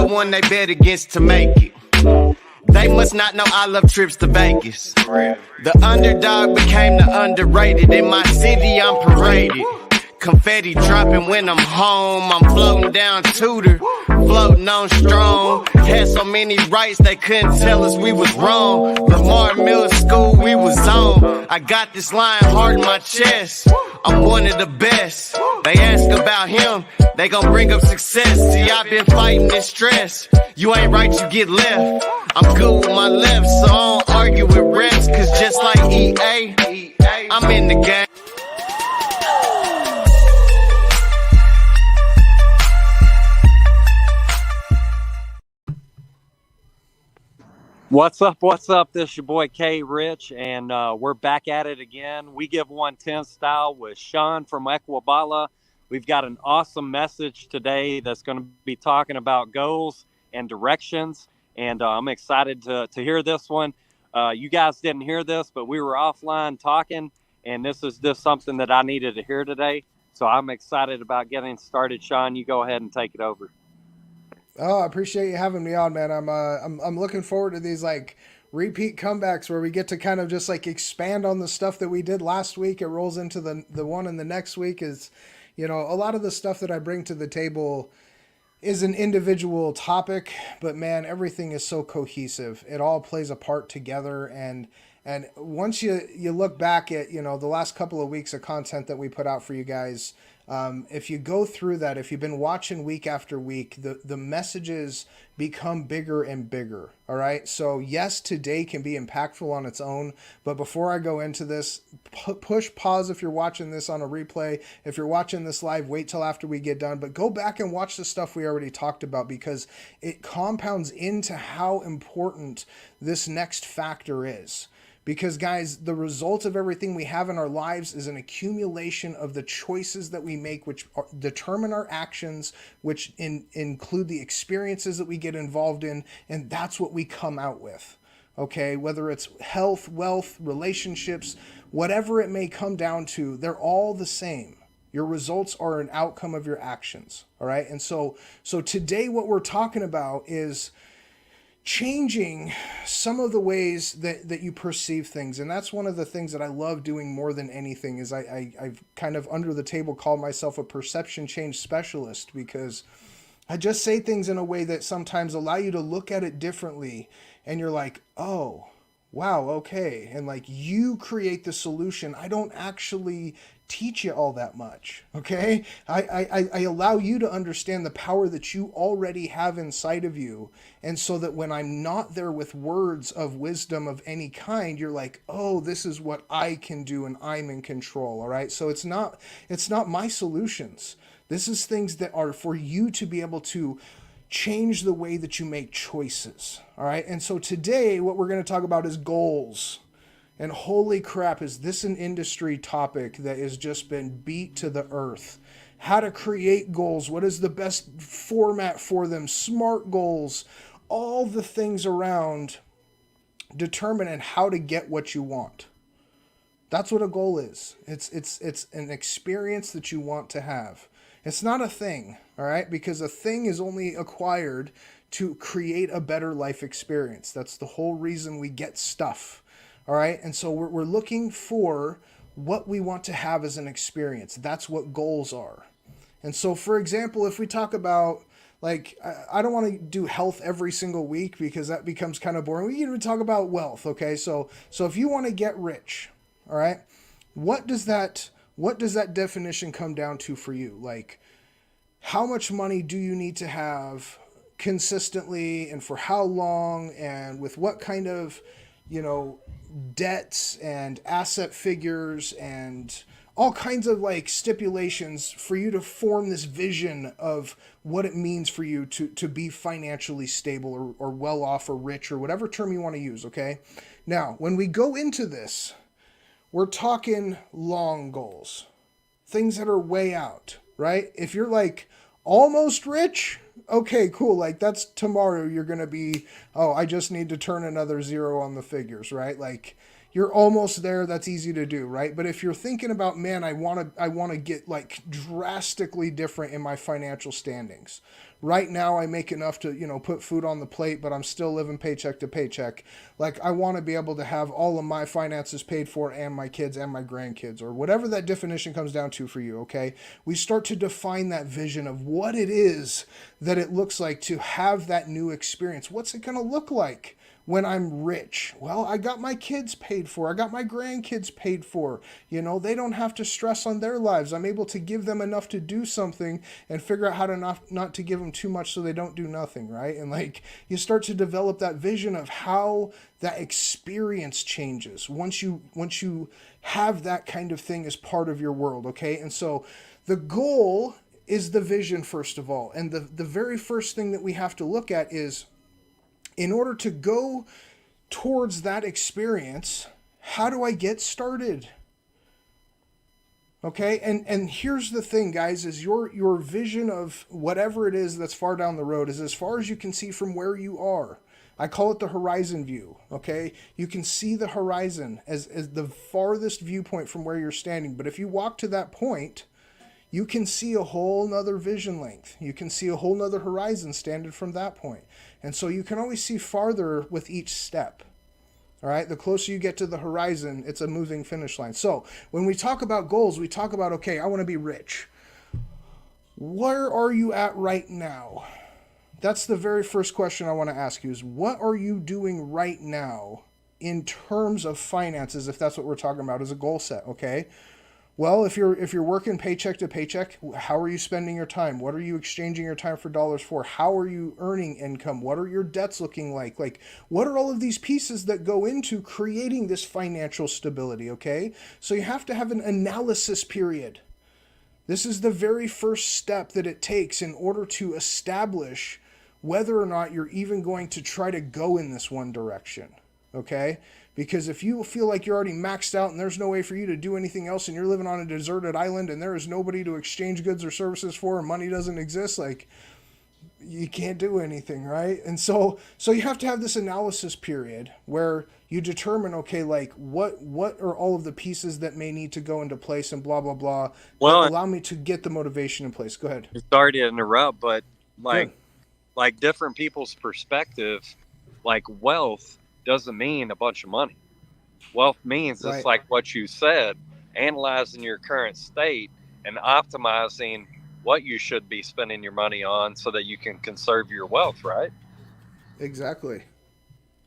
one they bet against to make it. They must not know I love trips to Vegas. The underdog became the underrated. In my city, I'm paraded. Confetti dropping when I'm home. I'm floating down Tudor, floating on strong. Had so many rights they couldn't tell us we was wrong. Lamar Middle School, we was on. I got this line hard in my chest. I'm one of the best. They ask about him, they gon' bring up success. See, I've been fighting this stress. You ain't right, you get left. I'm good with my left, so I don't argue with refs. Cause just like EA, I'm in the game. What's up? What's up? This is your boy K Rich, and we're back at it again. We Give 110 style with Sean from Equabala. We've got an awesome message today that's going to be talking about goals and directions, and I'm excited to hear this one. You guys didn't hear this, but we were offline talking, and this is just something that I needed to hear today. So I'm excited about getting started. Sean, you go ahead and take it over. Oh, I appreciate you having me on, man. I'm looking forward to these like repeat comebacks where we get to kind of just like expand on the stuff that we did last week. It rolls into the one in the next week. Is, you know, a lot of the stuff that I bring to the table is an individual topic, but man, everything is so cohesive. It all plays a part together, and once you look back at, you know, the last couple of weeks of content that we put out for you guys, if you go through that, if you've been watching week after week, the messages become bigger and bigger. All right. So yes, today can be impactful on its own. But before I go into this, push pause if you're watching this on a replay. If you're watching this live, wait till after we get done. But go back and watch the stuff we already talked about, because it compounds into how important this next factor is. Because, guys, the result of everything we have in our lives is an accumulation of the choices that we make, which determine our actions, which include the experiences that we get involved in, and that's what we come out with, okay? Whether it's health, wealth, relationships, whatever it may come down to, they're all the same. Your results are an outcome of your actions, all right? And so today what we're talking about is changing some of the ways that you perceive things. And that's one of the things that I love doing more than anything is I've kind of under the table called myself a perception change specialist, because I just say things in a way that sometimes allow you to look at it differently. And you're like, oh, wow, okay. And like you create the solution. I don't actually teach you all that much, okay? I allow you to understand the power that you already have inside of you. And so that when I'm not there with words of wisdom of any kind, you're like, oh, this is what I can do and I'm in control, all right? So it's not my solutions. This is things that are for you to be able to change the way that you make choices, all right? And so today what we're going to talk about is goals. And holy crap, is this an industry topic that has just been beat to the earth. How to create goals, what is the best format for them, SMART goals, all the things around determining how to get what you want. That's what a goal is. It's an experience that you want to have. It's not a thing, all right? Because a thing is only acquired to create a better life experience. That's the whole reason we get stuff. All right. And so we're looking for what we want to have as an experience. That's what goals are. And so, for example, if we talk about, like, I don't want to do health every single week because that becomes kind of boring. We even talk about wealth. Okay. So if you want to get rich, all right, what does that definition come down to for you? Like, how much money do you need to have consistently, and for how long, and with what kind of, you know, debts and asset figures and all kinds of like stipulations for you to form this vision of what it means for you to be financially stable or well off or rich or whatever term you want to use. Okay. Now, when we go into this, we're talking long goals, things that are way out, right? If you're like almost rich, okay, cool. Like that's tomorrow you're going to be, oh, I just need to turn another zero on the figures, right? Like you're almost there. That's easy to do, right? But if you're thinking about, man, I want to get like drastically different in my financial standings. Right now I make enough to, put food on the plate, but I'm still living paycheck to paycheck. Like, I want to be able to have all of my finances paid for, and my kids and my grandkids, or whatever that definition comes down to for you, okay? We start to define that vision of what it is that it looks like to have that new experience. What's it going to look like when I'm rich? Well, I got my kids paid for. I got my grandkids paid for. They don't have to stress on their lives. I'm able to give them enough to do something and figure out how to not to give them too much so they don't do nothing, right? And like, you start to develop that vision of how that experience changes once you have that kind of thing as part of your world, okay? And so the goal is the vision, first of all. And the very first thing that we have to look at is, in order to go towards that experience, how do I get started? Okay, and here's the thing, guys, is your vision of whatever it is that's far down the road is as far as you can see from where you are. I call it the horizon view, okay? You can see the horizon as the farthest viewpoint from where you're standing. But if you walk to that point, you can see a whole nother vision length. You can see a whole nother horizon standing from that point. And so you can always see farther with each step. All right, the closer you get to the horizon, it's a moving finish line. So when we talk about goals, we talk about, okay, I want to be rich. Where are you at right now? That's the very first question I want to ask you, is what are you doing right now in terms of finances, if that's what we're talking about as a goal set, okay? Well, if you're working paycheck to paycheck, how are you spending your time? What are you exchanging your time for dollars for? How are you earning income? What are your debts looking like? Like, what are all of these pieces that go into creating this financial stability, okay? So you have to have an analysis period. This is the very first step that it takes in order to establish whether or not you're even going to try to go in this one direction, okay? Because if you feel like you're already maxed out and there's no way for you to do anything else, and you're living on a deserted island and there is nobody to exchange goods or services for, and money doesn't exist, like, you can't do anything, right? And so you have to have this analysis period where you determine, okay, like, what are all of the pieces that may need to go into place, and blah, blah, blah, Well, allow me to get the motivation in place. Go ahead. sorry to interrupt, but Good. like different people's perspective, like wealth doesn't mean a bunch of money. Wealth means Right. it's like what you said, analyzing your current state and optimizing what you should be spending your money on so that you can conserve your wealth, right? Exactly.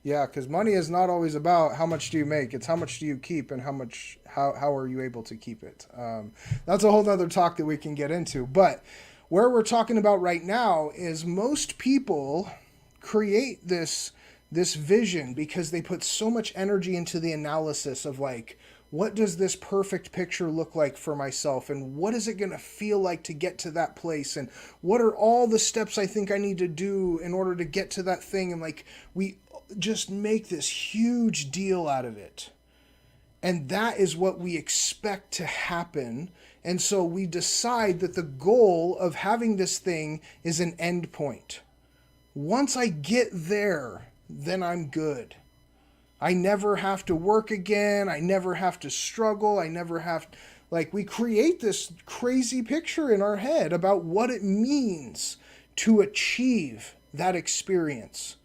Yeah, because money is not always about how much do you make. It's how much do you keep, and how are you able to keep it. That's a whole nother talk that we can get into. But where we're talking about right now is most people create this vision because they put so much energy into the analysis of, like, what does this perfect picture look like for myself, and what is it going to feel like to get to that place, and what are all the steps I think I need to do in order to get to that thing, and like, we just make this huge deal out of it. And that is what we expect to happen. And so we decide that the goal of having this thing is an end point. Once I get there, then I'm good. I never have to work again. I never have to struggle. I never have, like, we create this crazy picture in our head about what it means to achieve that experience.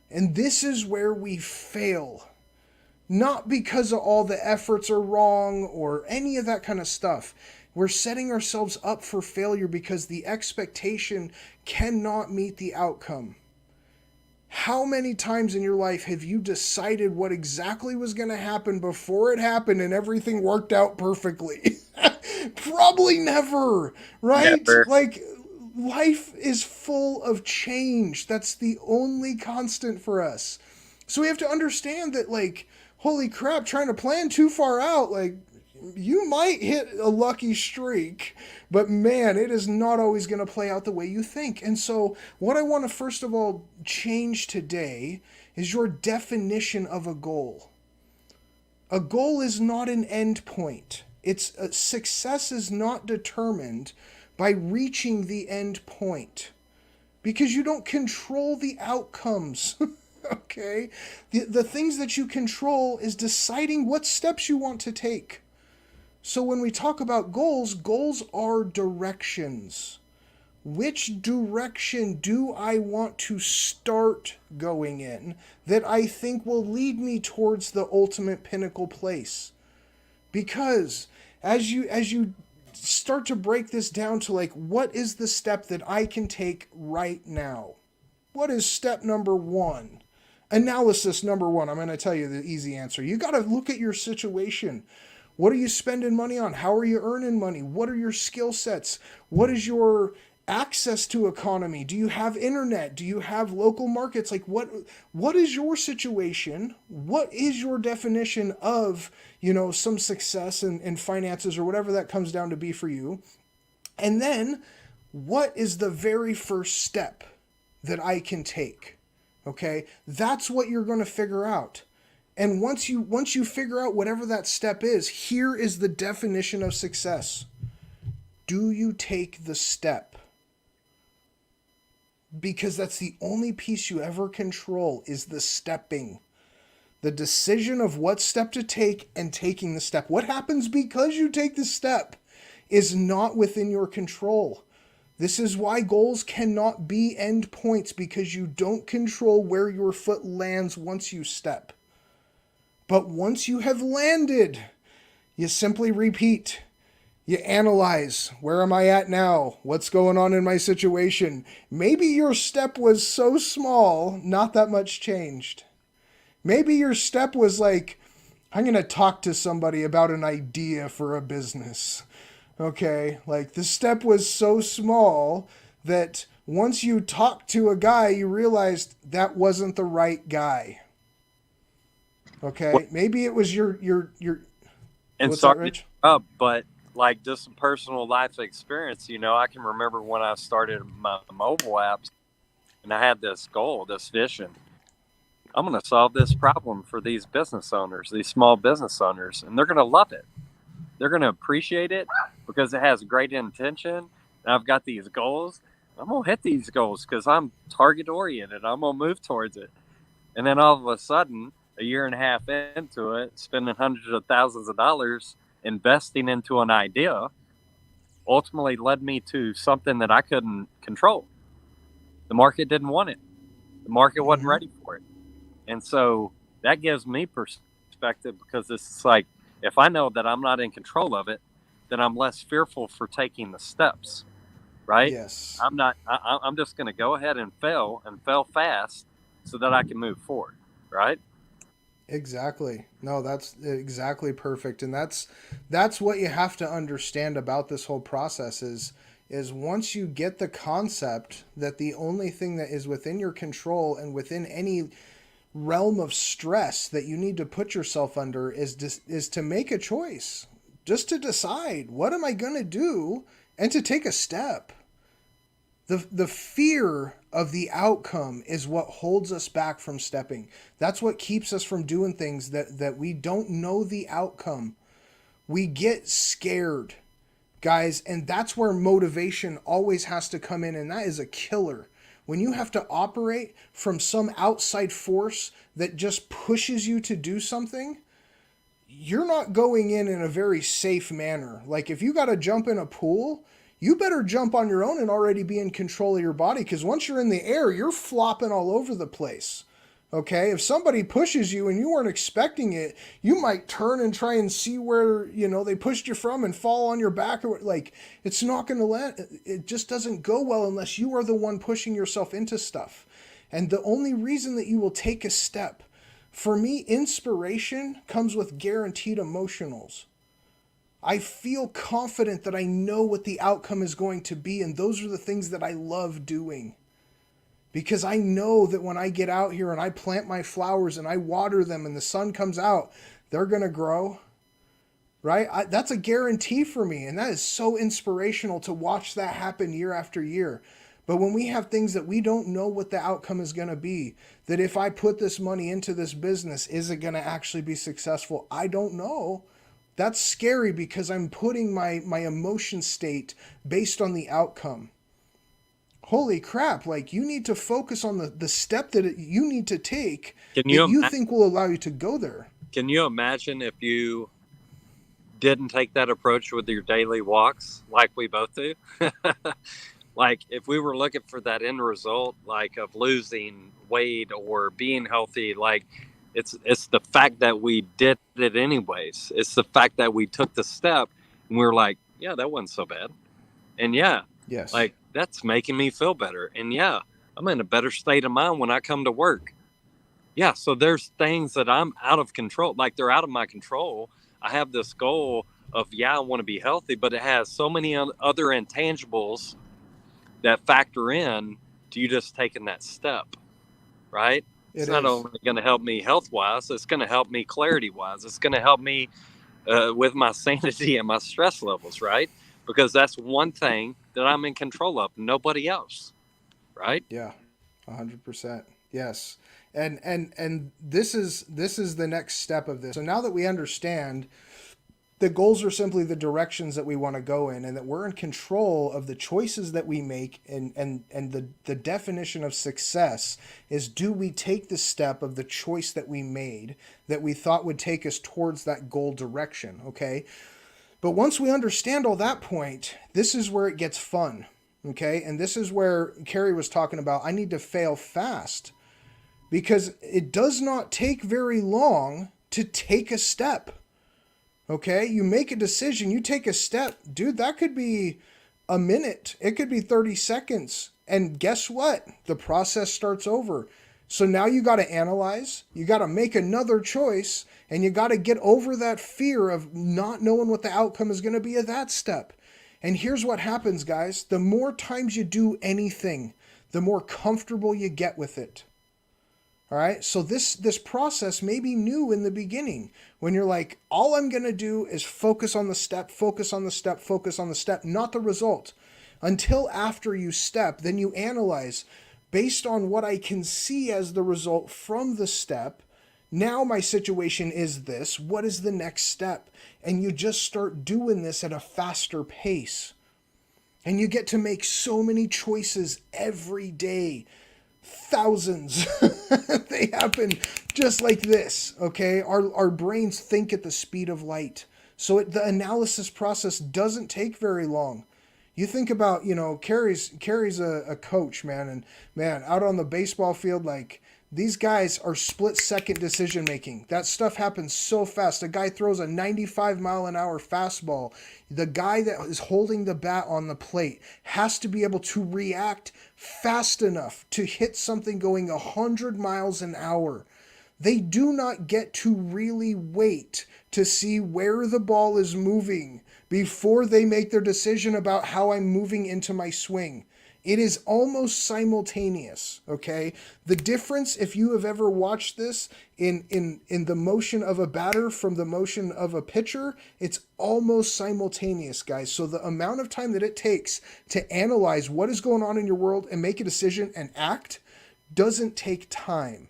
And this is where we fail. Not because of all the efforts are wrong or any of that kind of stuff. We're setting ourselves up for failure because the expectation cannot meet the outcome. How many times in your life have you decided what exactly was going to happen before it happened and everything worked out perfectly? Probably never, right? Never. Like, life is full of change. That's the only constant for us. So we have to understand that, like, holy crap, trying to plan too far out, like, you might hit a lucky streak, but man, it is not always going to play out the way you think. And so what I want to first of all change today is your definition of a goal. A goal is not an end point. Success is not determined by reaching the end point, because you don't control the outcomes. Okay? The things that you control is deciding what steps you want to take. So when we talk about goals, goals are directions. Which direction do I want to start going in that I think will lead me towards the ultimate pinnacle place? Because as you start to break this down to like, what is the step that I can take right now? What is step number one? Analysis number one. I'm going to tell you the easy answer. You got to look at your situation. What are you spending money on? How are you earning money? What are your skill sets? What is your access to economy? Do you have internet? Do you have local markets? Like what is your situation? What is your definition of, some success in finances or whatever that comes down to be for you? And then what is the very first step that I can take? Okay? That's what you're going to figure out. And once you figure out whatever that step is, here is the definition of success. Do you take the step? Because that's the only piece you ever control is the stepping. The decision of what step to take and taking the step. What happens because you take the step is not within your control. This is why goals cannot be end points, because you don't control where your foot lands once you step. But once you have landed, you simply repeat. You analyze, where am I at now? What's going on in my situation? Maybe your step was so small, not that much changed. Maybe your step was like, I'm going to talk to somebody about an idea for a business. Okay, like the step was so small that once you talked to a guy, you realized that wasn't the right guy. Okay, maybe it was your. And what's sorry that, Rich? up, but like just some personal life experience, I can remember when I started my mobile apps, and I had this goal, this vision. I'm going to solve this problem for these business owners, these small business owners, and they're going to love it. They're going to appreciate it because it has great intention. And I've got these goals. I'm going to hit these goals because I'm target oriented. I'm going to move towards it. And then all of a sudden, a year and a half into it, spending hundreds of thousands of dollars investing into an idea ultimately led me to something that I couldn't control. The market didn't want it. The market wasn't ready for it. And so that gives me perspective, because it's like, if I know that I'm not in control of it, then I'm less fearful for taking the steps, right? Yes. I'm just going to go ahead and fail fast so that I can move forward, right? Exactly. No, that's exactly perfect. And that's what you have to understand about this whole process is once you get the concept that the only thing that is within your control and within any realm of stress that you need to put yourself under is to make a choice, just to decide, what am I going to do, and to take a step. The fear of the outcome is what holds us back from stepping. That's what keeps us from doing things that we don't know the outcome. We get scared, guys, and that's where motivation always has to come in, and that is a killer. When you have to operate from some outside force that just pushes you to do something, you're not going in a very safe manner. Like if you got to jump in a pool, you better jump on your own and already be in control of your body, because once you're in the air, you're flopping all over the place. Okay, if somebody pushes you and you weren't expecting it, you might turn and try and see where, they pushed you from and fall on your back, or like, it's not going to land. It just doesn't go well unless you are the one pushing yourself into stuff. And the only reason that you will take a step, for me, inspiration comes with guaranteed emotionals. I feel confident that I know what the outcome is going to be, and those are the things that I love doing. Because I know that when I get out here and I plant my flowers and I water them and the sun comes out, they're going to grow, right? That's a guarantee for me. And that is so inspirational to watch that happen year after year. But when we have things that we don't know what the outcome is going to be, that if I put this money into this business, is it going to actually be successful? I don't know. That's scary, because I'm putting my emotion state based on the outcome. holy crap, like you need to focus on the step that you need to take Can that you you think will allow you to go there. can you imagine if you didn't take that approach with your daily walks like we both do? Like if we were looking for that end result, like of losing weight or being healthy, like it's the fact that we did it anyways. It's the fact that we took the step and we are like, yeah, that wasn't so bad. And yeah, Yes. like that's making me feel better. And yeah, I'm in a better state of mind when I come to work. Yeah, so there's things that I'm out of control, like they're out of my control. I have this goal of, yeah, I want to be healthy, but it has so many other intangibles that factor in to you just taking that step, right? It's It not is. only going to help me health wise, it's going to help me clarity wise. It's going to help me with my sanity and my stress levels, right? Because that's one thing that I'm in control of, nobody else, right? Yeah. 100%. Yes. And this is the next step of this. So now that we understand the goals are simply the directions that we want to go in, and that we're in control of the choices that we make, and the definition of success is, do we take the step of the choice that we made that we thought would take us towards that goal direction, okay? But once we understand all that point, this is where it gets fun, okay? And this is where Carrie was talking about, I need to fail fast, because it does not take very long to take a step. Okay, you make a decision, you take a step, dude, that could be a minute, it could be 30 seconds. And guess what? The process starts over. So now you got to analyze, you got to make another choice, and you got to get over that fear of not knowing what the outcome is going to be of that step. And here's what happens, guys. The more times you do anything, the more comfortable you get with it. All right, so this process may be new in the beginning when you're like, all I'm going to do is focus on the step, focus on the step, focus on the step, not the result. Until after you step, then you analyze, based on what I can see as the result from the step, now my situation is this, what is the next step? And you just start doing this at a faster pace. And you get to make so many choices every day. Thousands. They happen just like this, okay? Our brains think at the speed of light. So the analysis process doesn't take very long. You think about, Carrie's a coach, man, and man, out on the baseball field, like, these guys are split-second decision-making. That stuff happens so fast. A guy throws a 95-mile-an-hour fastball. The guy that is holding the bat on the plate has to be able to react fast enough to hit something going 100 miles an hour. They do not get to really wait to see where the ball is moving before they make their decision about how I'm moving into my swing. It is almost simultaneous, okay? The difference, if you have ever watched this, in the motion of a batter from the motion of a pitcher, it's almost simultaneous, guys. So the amount of time that it takes to analyze what is going on in your world and make a decision and act doesn't take time.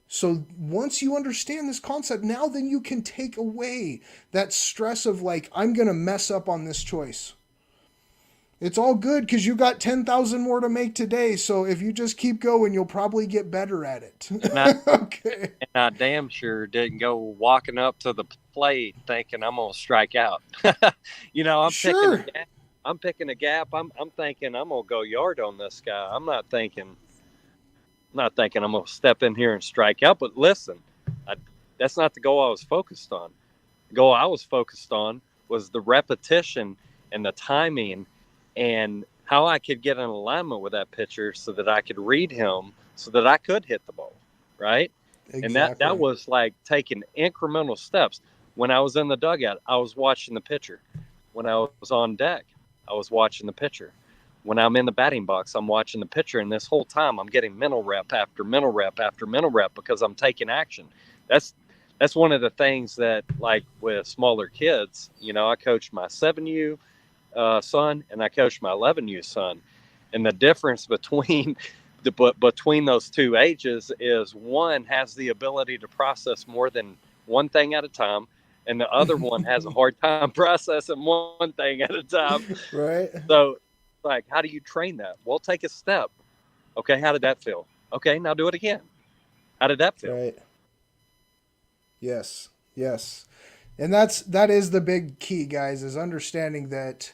So once you understand this concept, now then you can take away that stress of like, I'm going to mess up on this choice. It's all good because you got 10,000 more to make today. So if you just keep going, you'll probably get better at it. Okay. And I damn sure didn't go walking up to the plate thinking I'm going to strike out. Sure. I'm picking a gap. I'm thinking I'm going to go yard on this guy. I'm not thinking I'm going to step in here and strike out. But listen, that's not the goal I was focused on. The goal I was focused on was the repetition and the timing and how I could get in alignment with that pitcher so that I could read him so that I could hit the ball, right? Exactly. And that was like taking incremental steps. When I was in the dugout, I was watching the pitcher. When I was on deck, I was watching the pitcher. When I'm in the batting box, I'm watching the pitcher. And this whole time, I'm getting mental rep after mental rep after mental rep because I'm taking action. That's one of the things that, like with smaller kids, I coached my 7U son and I coached my 11U son. And the difference between those two ages is one has the ability to process more than one thing at a time, and the other one has a hard time processing one thing at a time. Right. So like, how do you train that? Well, take a step. Okay, how did that feel? Okay, now do it again. How did that feel? Right. Yes. Yes. And that is the big key, guys, is understanding that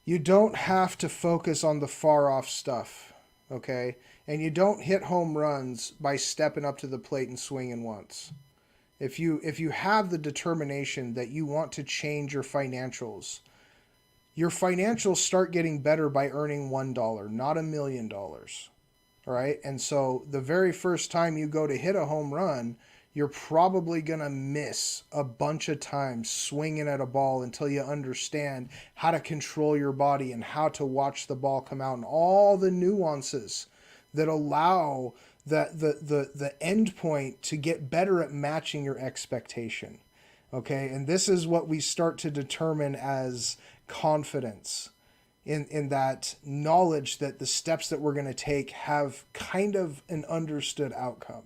you don't have to focus on the far off stuff, okay? And you don't hit home runs by stepping up to the plate and swinging once. If you have the determination that you want to change your financials start getting better by earning $1, not $1,000,000. All right. And so the very first time you go to hit a home run, you're probably going to miss a bunch of times swinging at a ball until you understand how to control your body and how to watch the ball come out and all the nuances that allow the end point to get better at matching your expectation. Okay. And this is what we start to determine as confidence in that knowledge that the steps that we're going to take have kind of an understood outcome.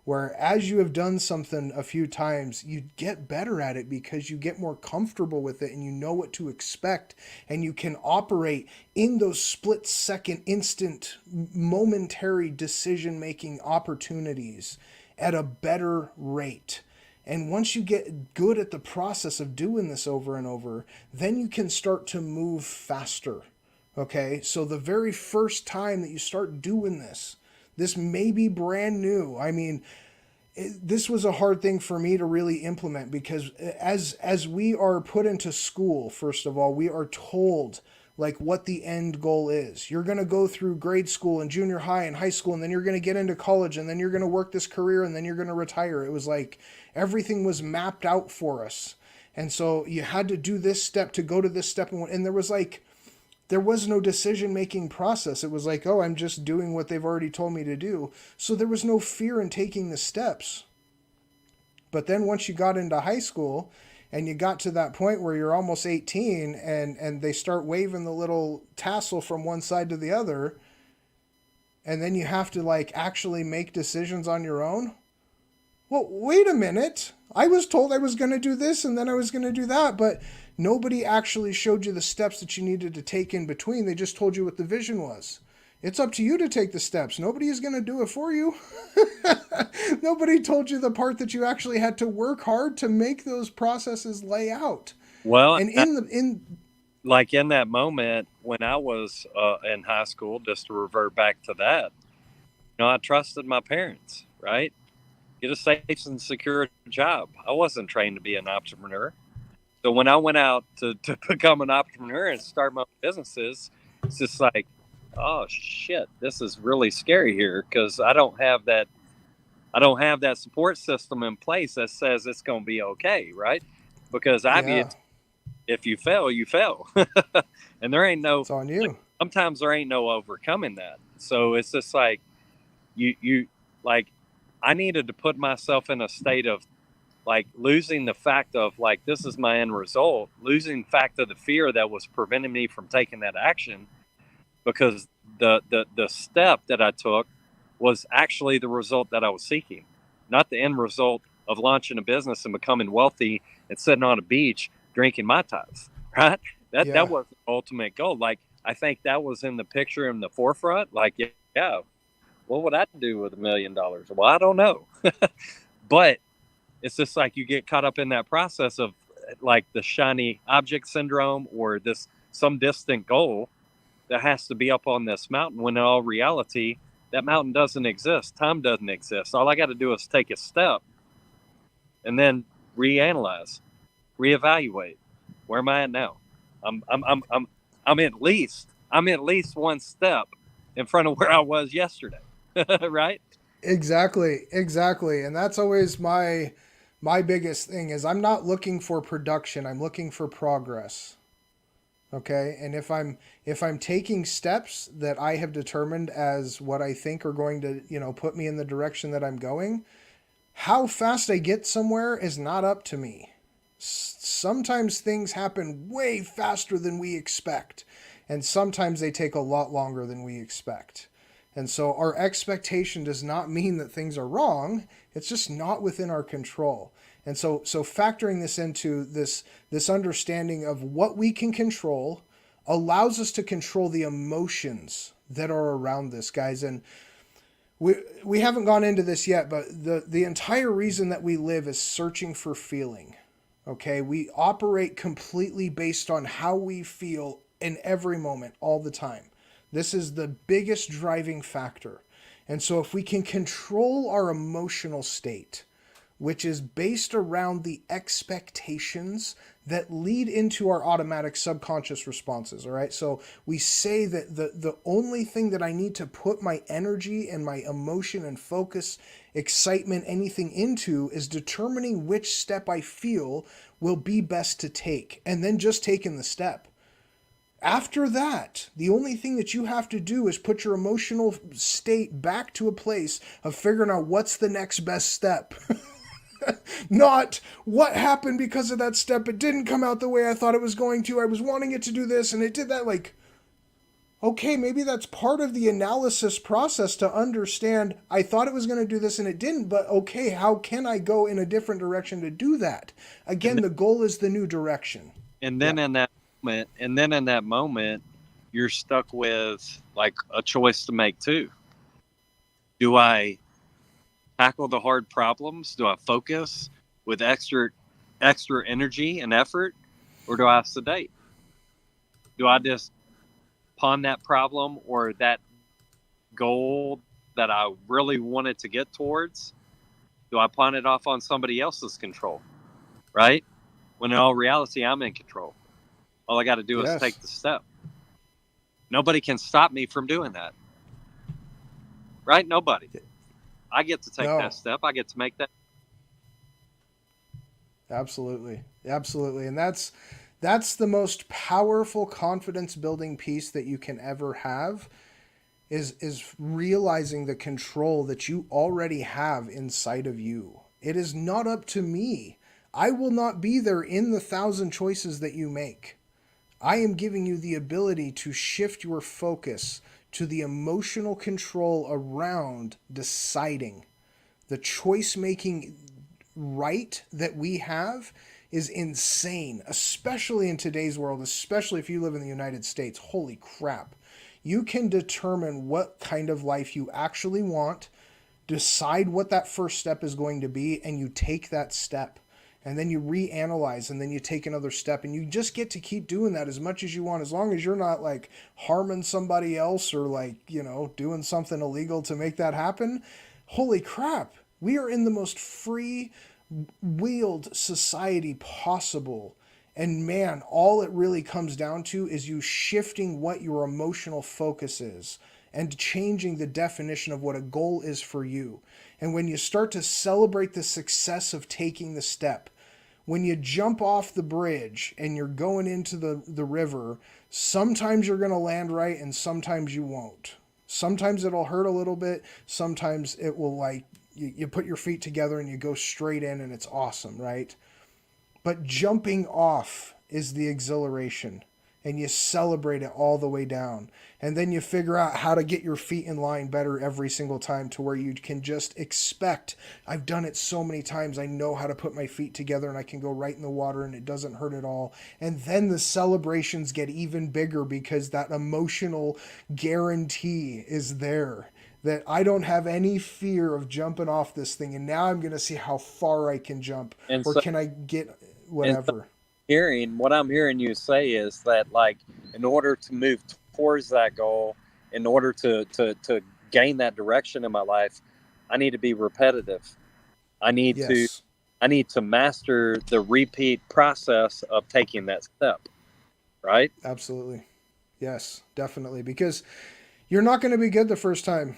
Where as you have done something a few times, you get better at it because you get more comfortable with it and you know what to expect and you can operate in those split second, instant, momentary decision-making opportunities at a better rate. And once you get good at the process of doing this over and over, then you can start to move faster. Okay? So the very first time that you start doing this may be brand new. I mean, this was a hard thing for me to really implement because as we are put into school, first of all, we are told like what the end goal is. You're going to go through grade school and junior high and high school, and then you're going to get into college, and then you're going to work this career, and then you're going to retire. It was like everything was mapped out for us. And so you had to do this step to go to this step. And there was no decision-making process. It was like, oh, I'm just doing what they've already told me to do. So there was no fear in taking the steps. But then once you got into high school and you got to that point where you're almost 18 and they start waving the little tassel from one side to the other, and then you have to like actually make decisions on your own. Well, wait a minute. I was told I was going to do this and then I was going to do that, but nobody actually showed you the steps that you needed to take in between. They just told you what the vision was. It's up to you to take the steps. Nobody is going to do it for you. Nobody told you the part that you actually had to work hard to make those processes lay out. Well, and in that moment when I was in high school, just to revert back to that, I trusted my parents, right? Get a safe and secure job. I wasn't trained to be an entrepreneur. So when I went out to become an entrepreneur and start my businesses, it's just like, oh shit, this is really scary here because I don't have that support system in place that says it's going to be okay, right? Because if you fail, you fail, and there ain't no. It's on you. Sometimes there ain't no overcoming that. So it's just like you like I needed to put myself in a state of like losing the fact of like this is my end result, losing fact of the fear that was preventing me from taking that action. Because the step that I took was actually the result that I was seeking, not the end result of launching a business and becoming wealthy and sitting on a beach drinking Mai Tais, right? That was the ultimate goal. Like, I think that was in the picture in the forefront. Like, yeah, what would I do with $1 million? Well, I don't know. But it's just like you get caught up in that process of like the shiny object syndrome or some distant goal that has to be up on this mountain when in all reality, that mountain doesn't exist. Time doesn't exist. All I got to do is take a step and then reanalyze, reevaluate. Where am I at now? I'm at least one step in front of where I was yesterday. Right? Exactly. And that's always my biggest thing is I'm not looking for production. I'm looking for progress. Okay. And if I'm taking steps that I have determined as what I think are going to, put me in the direction that I'm going, how fast I get somewhere is not up to me. Sometimes things happen way faster than we expect. And sometimes they take a lot longer than we expect. And so our expectation does not mean that things are wrong. It's just not within our control. And so factoring this into this understanding of what we can control, allows us to control the emotions that are around this, guys. And we haven't gone into this yet, but the entire reason that we live is searching for feeling. Okay, we operate completely based on how we feel in every moment, all the time. This is the biggest driving factor. And so if we can control our emotional state, which is based around the expectations that lead into our automatic subconscious responses, all right? So we say that the only thing that I need to put my energy and my emotion and focus, excitement, anything into is determining which step I feel will be best to take, and then just taking the step. After that, the only thing that you have to do is put your emotional state back to a place of figuring out what's the next best step. Not what happened because of that step. It didn't come out the way I thought it was going to. I was wanting it to do this and it did that. Like, okay, maybe that's part of the analysis process to understand I thought it was going to do this and it didn't, but okay, how can I go in a different direction to do that? Again, the goal is the new direction. And then in that moment, you're stuck with like a choice to make too. Do I tackle the hard problems? Do I focus with extra energy and effort, or do I sedate? Do I just pawn that problem or that goal that I really wanted to get towards? Do I pawn it off on somebody else's control? Right? When in all reality, I'm in control. All I got to do is take the step. Nobody can stop me from doing that. Right? Nobody. I get to take that step. I get to make that. Absolutely. Absolutely. And that's the most powerful confidence building piece that you can ever have is realizing the control that you already have inside of you. It is not up to me. I will not be there in the 1,000 choices that you make. I am giving you the ability to shift your focus to the emotional control around deciding. The choice-making right that we have is insane, especially in today's world, especially if you live in the United States. Holy crap. You can determine what kind of life you actually want, decide what that first step is going to be, and you take that step. And then you reanalyze, and then you take another step, and you just get to keep doing that as much as you want, as long as you're not like harming somebody else or like, doing something illegal to make that happen. Holy crap. We are in the most free-wheeled society possible. And man, all it really comes down to is you shifting what your emotional focus is and changing the definition of what a goal is for you. And when you start to celebrate the success of taking the step, when you jump off the bridge and you're going into the river, sometimes you're going to land right and sometimes you won't. Sometimes it'll hurt a little bit. Sometimes it will you put your feet together and you go straight in and it's awesome, right? But jumping off is the exhilaration. And you celebrate it all the way down. And then you figure out how to get your feet in line better every single time to where you can just expect, I've done it so many times, I know how to put my feet together and I can go right in the water and it doesn't hurt at all. And then the celebrations get even bigger because that emotional guarantee is there. That I don't have any fear of jumping off this thing. And now I'm going to see how far I can jump. Can I get whatever. What I'm hearing you say is that, like, in order to move towards that goal, in order to gain that direction in my life, I need to be repetitive. I need to master the repeat process of taking that step. Right? Absolutely. Yes, definitely. Because you're not going to be good the first time.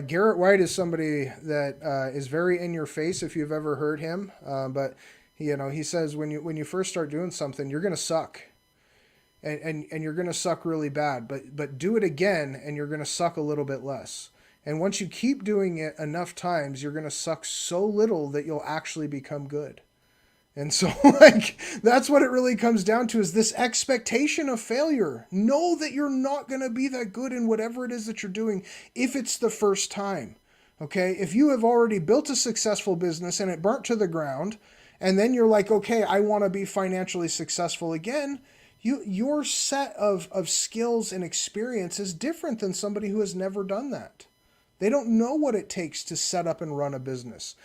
Garrett White is somebody that is very in your face if you've ever heard him. But he says when you first start doing something, you're going to suck. And you're going to suck really bad, but do it again and you're going to suck a little bit less. And once you keep doing it enough times, you're going to suck so little that you'll actually become good. And so that's what it really comes down to, is this expectation of failure. Know that you're not going to be that good in whatever it is that you're doing if it's the first time. Okay? If you have already built a successful business and it burnt to the ground, and then you're like, okay, I want to be financially successful again, your set of skills and experience is different than somebody who has never done that. They don't know what it takes to set up and run a business.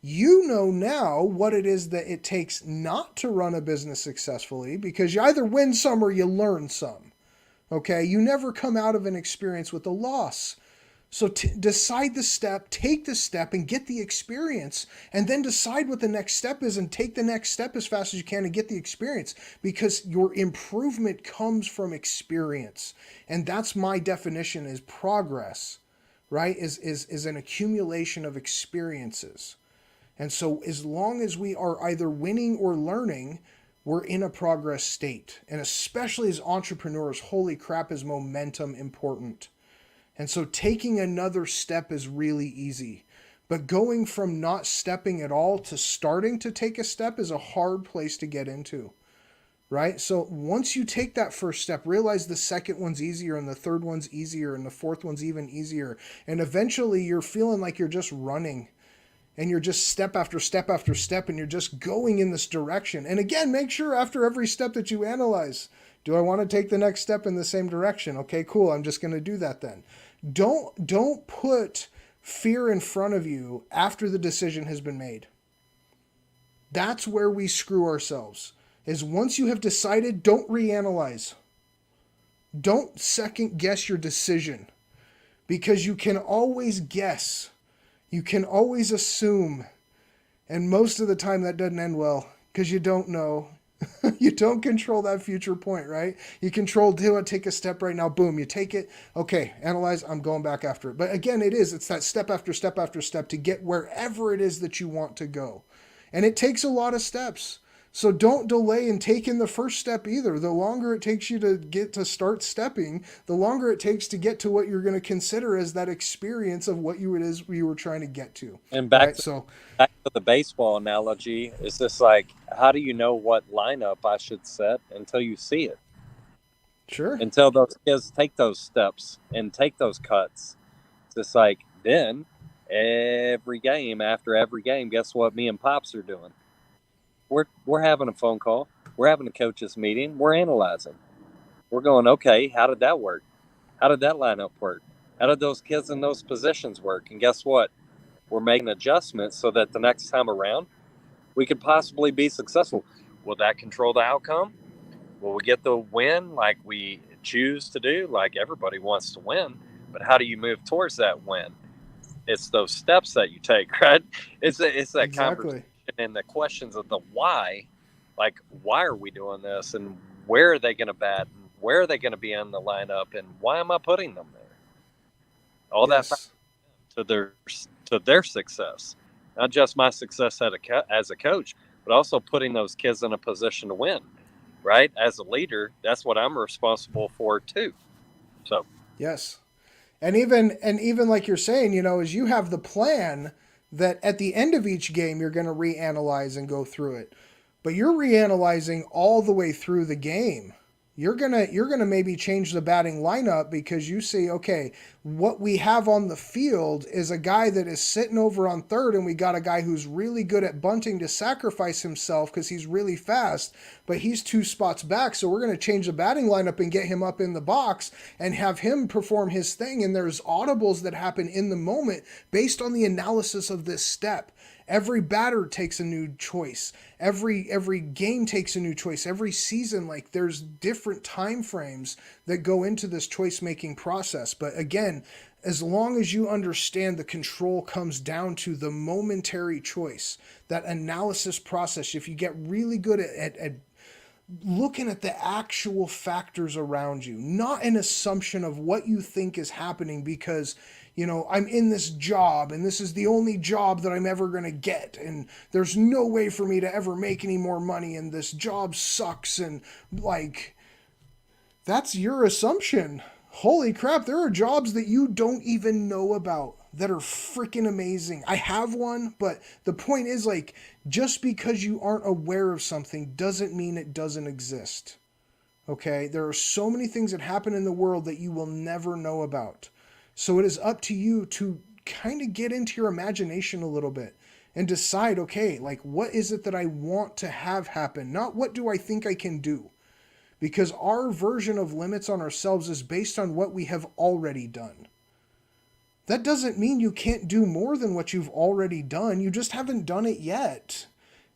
You know now what it is that it takes not to run a business successfully, because you either win some or you learn some. Okay? You never come out of an experience with a loss. So decide the step, take the step, and get the experience, and then decide what the next step is and take the next step as fast as you can and get the experience, because your improvement comes from experience. And that's my definition, is progress, right? Is an accumulation of experiences. And so as long as we are either winning or learning, we're in a progress state. And especially as entrepreneurs, holy crap, is momentum important. And so taking another step is really easy. But going from not stepping at all to starting to take a step is a hard place to get into, right? So once you take that first step, realize the second one's easier and the third one's easier and the fourth one's even easier. And eventually you're feeling like you're just running. And you're just step after step after step, and you're just going in this direction. And again, make sure after every step that you analyze, do I want to take the next step in the same direction? Okay, cool. I'm just going to do that then. Don't put fear in front of you after the decision has been made. That's where we screw ourselves. Is once you have decided, don't reanalyze. Don't second guess your decision, because you can always guess. You can always assume, and most of the time that doesn't end well, because you don't know. You don't control that future point, right? You control, do I take a step right now? Boom, you take it. Okay, analyze, I'm going back after it. But again, it's that step after step after step to get wherever it is that you want to go. And it takes a lot of steps. So don't delay in taking the first step either. The longer it takes you to get to start stepping, the longer it takes to get to what you're going to consider as that experience of what you were trying to get to. And back to the baseball analogy, is this like, how do you know what lineup I should set until you see it? Sure. Until those kids take those steps and take those cuts. It's just like, then every game, after every game, guess what me and Pops are doing? We're having a phone call. We're having a coaches meeting. We're analyzing. We're going, okay, how did that work? How did that lineup work? How did those kids in those positions work? And guess what? We're making adjustments so that the next time around, we could possibly be successful. Will that control the outcome? Will we get the win like we choose to do? Like everybody wants to win, but how do you move towards that win? It's those steps that you take, right? It's that exactly. Conversation and the questions of the why, like why are we doing this, and where are they going to bat, and where are they going to be in the lineup, and why am I putting them there? All that to their success, not just my success as a coach, but also putting those kids in a position to win, right? As a leader, that's what I'm responsible for too. So yes, and even like you're saying, is you have the plan that at the end of each game you're going to reanalyze and go through it, but you're reanalyzing all the way through the game. You're gonna maybe change the batting lineup because you see, okay, what we have on the field is a guy that is sitting over on third, and we got a guy who's really good at bunting to sacrifice himself because he's really fast, but he's 2 spots back, so we're gonna change the batting lineup and get him up in the box and have him perform his thing. And there's audibles that happen in the moment based on the analysis of this step. Every batter takes a new choice. Every game takes a new choice. Every season, like there's different time frames that go into this choice making process. But again, as long as you understand the control comes down to the momentary choice, that analysis process, if you get really good at looking at the actual factors around you, not an assumption of what you think is happening because I'm in this job and this is the only job that I'm ever going to get, and there's no way for me to ever make any more money, and this job sucks, and like, that's your assumption. Holy crap, there are jobs that you don't even know about that are freaking amazing. I have one, but the point is, like, just because you aren't aware of something doesn't mean it doesn't exist. Okay? There are so many things that happen in the world that you will never know about. So it is up to you to kind of get into your imagination a little bit and decide, okay, like, what is it that I want to have happen? Not what do I think I can do? because our version of limits on ourselves is based on what we have already done. That doesn't mean you can't do more than what you've already done. You just haven't done it yet.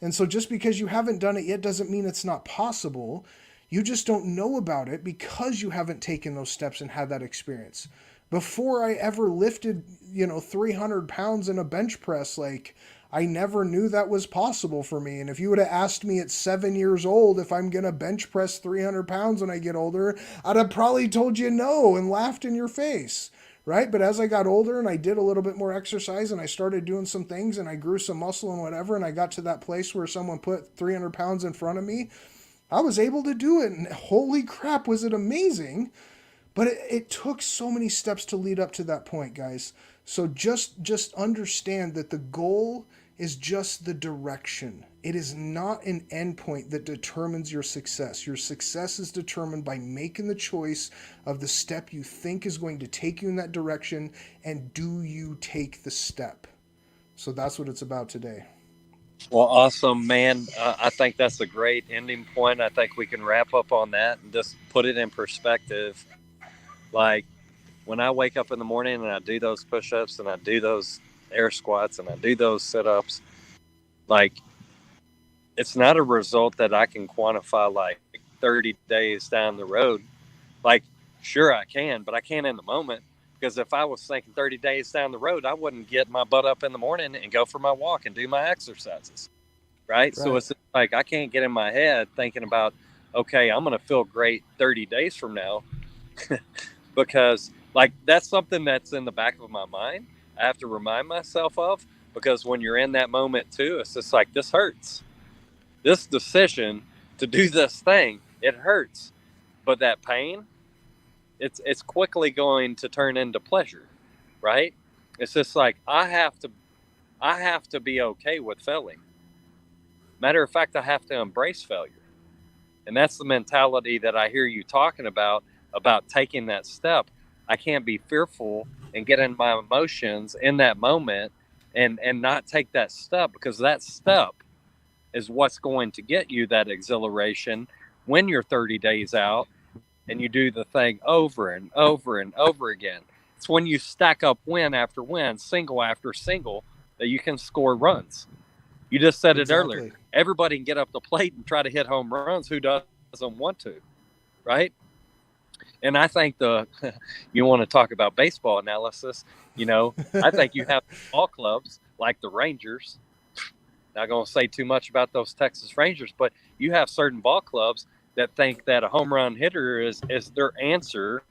And so just because you haven't done it yet doesn't mean it's not possible. You just don't know about it because you haven't taken those steps and had that experience. Before I ever lifted, 300 pounds in a bench press, like, I never knew that was possible for me. And if you would have asked me at 7 years old if I'm going to bench press 300 pounds when I get older, I'd have probably told you no and laughed in your face. Right? But as I got older and I did a little bit more exercise and I started doing some things and I grew some muscle and whatever, and I got to that place where someone put 300 pounds in front of me, I was able to do it. And holy crap, was it amazing. But it took so many steps to lead up to that point, guys. So just understand that the goal is just the direction. It is not an endpoint that determines your success. Your success is determined by making the choice of the step you think is going to take you in that direction, and do you take the step? So that's what it's about today. Well, awesome, man. I think that's a great ending point. I think we can wrap up on that and just put it in perspective. Like, when I wake up in the morning and I do those push-ups and I do those air squats and I do those sit-ups, like, it's not a result that I can quantify like 30 days down the road. Like, sure I can, but I can't in the moment, because if I was thinking 30 days down the road, I wouldn't get my butt up in the morning and go for my walk and do my exercises. Right? So it's like, I can't get in my head thinking about, okay, I'm going to feel great 30 days from now because like that's something that's in the back of my mind. I have to remind myself of, because when you're in that moment too, it's just like, this hurts. This decision to do this thing, it hurts. But that pain, it's quickly going to turn into pleasure, right? It's just like, I have to be okay with failing. Matter of fact, I have to embrace failure. And that's the mentality that I hear you talking about taking that step. I can't be fearful and get in my emotions in that moment and not take that step, because that step is what's going to get you that exhilaration when you're 30 days out and you do the thing over and over and over again. It's when you stack up win after win, single after single, that you can score runs. You just said it earlier. Everybody can get up the plate and try to hit home runs. Who doesn't want to, right? And I think you want to talk about baseball analysis, I think you have ball clubs like the Rangers. Not going to say too much about those Texas Rangers, but you have certain ball clubs that think that a home run hitter is their answer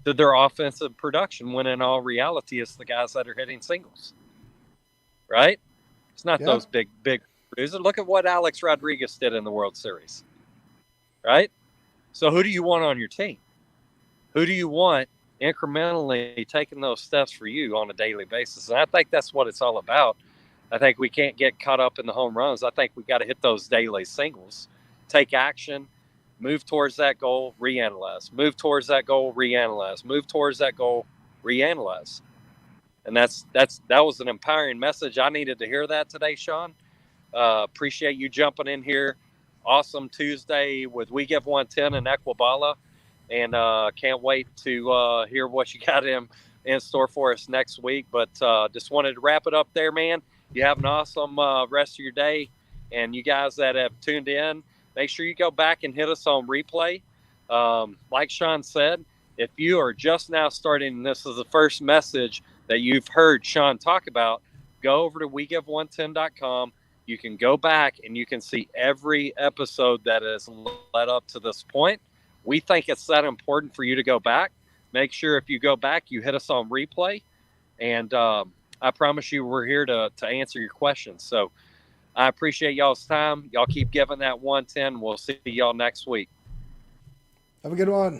to their offensive production, when in all reality, it's the guys that are hitting singles, right? It's not those big producers. Look at what Alex Rodriguez did in the World Series, right? So who do you want on your team? Who do you want incrementally taking those steps for you on a daily basis? And I think that's what it's all about. I think we can't get caught up in the home runs. I think we got to hit those daily singles, take action, move towards that goal, reanalyze, move towards that goal, reanalyze, move towards that goal, reanalyze. And that was an empowering message. I needed to hear that today, Sean. Appreciate you jumping in here. Awesome Tuesday with We Give 110 and Equibala. And can't wait to hear what you got in store for us next week. But just wanted to wrap it up there, man. You have an awesome rest of your day. And you guys that have tuned in, make sure you go back and hit us on replay. Like Sean said, if you are just now starting, this is the first message that you've heard Sean talk about, go over to wegive110.com. You can go back and you can see every episode that has led up to this point. We think it's that important for you to go back. Make sure if you go back, you hit us on replay. And I promise you we're here to answer your questions. So I appreciate y'all's time. Y'all keep giving that 110. We'll see y'all next week. Have a good one.